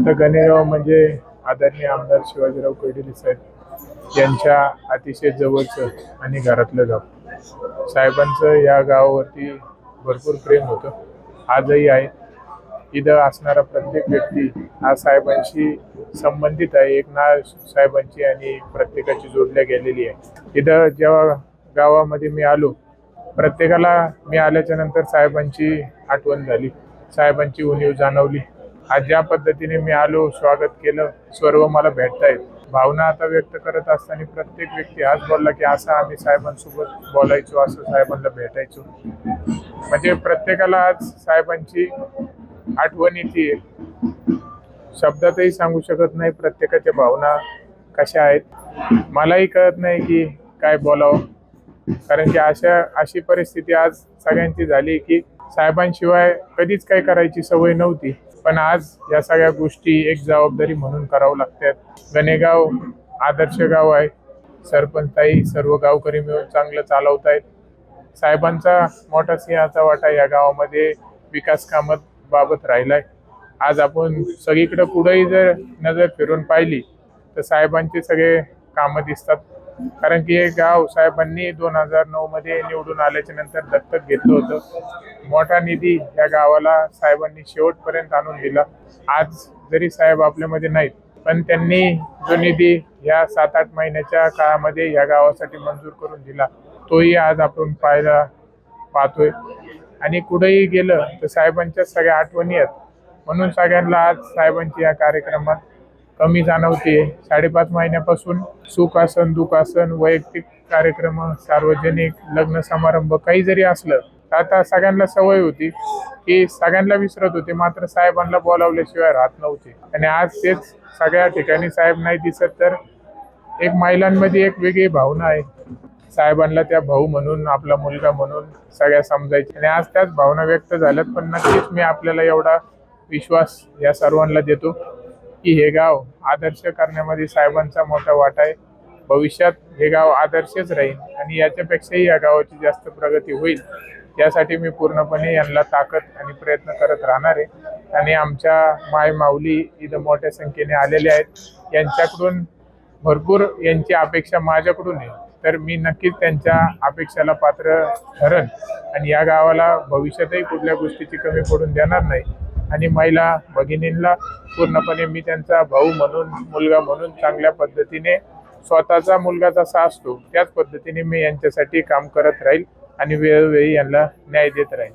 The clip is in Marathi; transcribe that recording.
आता गणेगाव म्हणजे आदरणीय आमदार शिवाजीराव कोयडिले साहेब यांच्या अतिशय जवळचं आणि घरातलं गाव. साहेबांचं या गावावरती भरपूर प्रेम होतं, आजही आहे. इथं असणारा प्रत्येक व्यक्ती हा साहेबांशी संबंधित आहे. एक नाळ साहेबांची आणि प्रत्येकाची जोडल्या गेलेली आहे. इथं जेव्हा गावामध्ये मी आलो, प्रत्येकाला मी आल्याच्या नंतर साहेबांची आठवण झाली, साहेबांची उणीव जाणवली. आज ज्या पद्धतीने मी आलो, स्वागत केलं, सर्व मला भेटतायत. भावना आता व्यक्त करत असताना प्रत्येक व्यक्ती आज बोलला की असं आम्ही साहेबांसोबत बोलायचो, असं साहेबांना भेटायचो. म्हणजे प्रत्येकाला आज साहेबांची आठवण येते. शब्दातही सांगू शकत नाही प्रत्येकाच्या भावना कशा आहेत. मलाही कळत नाही की काय बोलावं, कारण की अशी परिस्थिती आज सगळ्यांची झाली की साहेबांशिवाय कधीच काही करायची सवय नव्हती, पण आज या सगळ्या गोष्टी एक जबाबदारी म्हणून करावं लागतात. गणेगाव आदर्श गाव आहे. सरपंचताई सर्व गावकरी मिळून चांगलं चालवतायत. साहेबांचा मोठा सिंहाचा वाटा या गावामध्ये विकास कामाबाबत राहिलाय. आज आपण सगळीकडे पुढेही जर नजर फिरून पाहिली तर साहेबांचे सगळे कामं दिसतात. कारण की हे गाव साहेबांनी 2009 मध्ये निवडून आल्याच्या नंतर दत्तक घेतलं होतं. मोठा निधी या गावाला साहेबांनी शेवटपर्यंत आणून दिला. आज जरी साहेब आपल्यामध्ये नाहीत, पण त्यांनी जो निधी या 7-8 महिन्याच्या काळामध्ये या गावासाठी मंजूर करून दिला, तोही आज आपण पाहतोय. आणि कुठेही गेलं तर साहेबांच्या सगळ्या आठवणी आहेत. म्हणून सगळ्यांना आज साहेबांची या कार्यक्रमात कमी जाणवते. 5.5 महिन्यापासून सुख असन, दुःख असन, वैयक्तिक कार्यक्रम, सार्वजनिक लग्न समारंभ काही जरी असलं तर आता सगळ्यांना सवय होती की सगळ्यांना विसरत होते, मात्र साहेबांना बोलावल्याशिवाय राहत नव्हते. आणि आज तेच सगळ्या ठिकाणी साहेब नाही दिसत, तर एक महिलांमध्ये एक वेगळी भावना आहे. साहेबांना त्या भाऊ म्हणून, आपला मुलगा म्हणून सगळ्या समजायचे. आणि आज त्याच भावना व्यक्त झाल्यात. पण नक्कीच मी आपल्याला एवढा विश्वास या सर्वांना देतो की हे गाव आदर्श करण्यामध्ये साहेबांचा मोठा वाटा आहे. भविष्यात हे गाव आदर्शच राहील आणि याच्यापेक्षाही या गावाची जास्त प्रगती होईल, यासाठी मी पूर्णपणे यांना ताकद आणि प्रयत्न करत राहणार आहे. आणि आमच्या माय माऊली इथं मोठ्या संख्येने आलेले आहेत. यांच्याकडून भरपूर यांची अपेक्षा माझ्याकडून आहे, तर मी नक्कीच त्यांच्या अपेक्षाला पात्र ठरेन आणि या गावाला भविष्यातही कुठल्या गोष्टीची कमी पडून देणार नाही. आणि महिला भगिनींना पूर्णपणे मी त्यांचा भाऊ म्हणून, मुलगा म्हणून चांगल्या पद्धतीने, स्वतःचा मुलगा जसा असतो त्याच पद्धतीने मी यांच्यासाठी काम करत राहील आणि वेळोवेळी यांना न्याय देत राहील.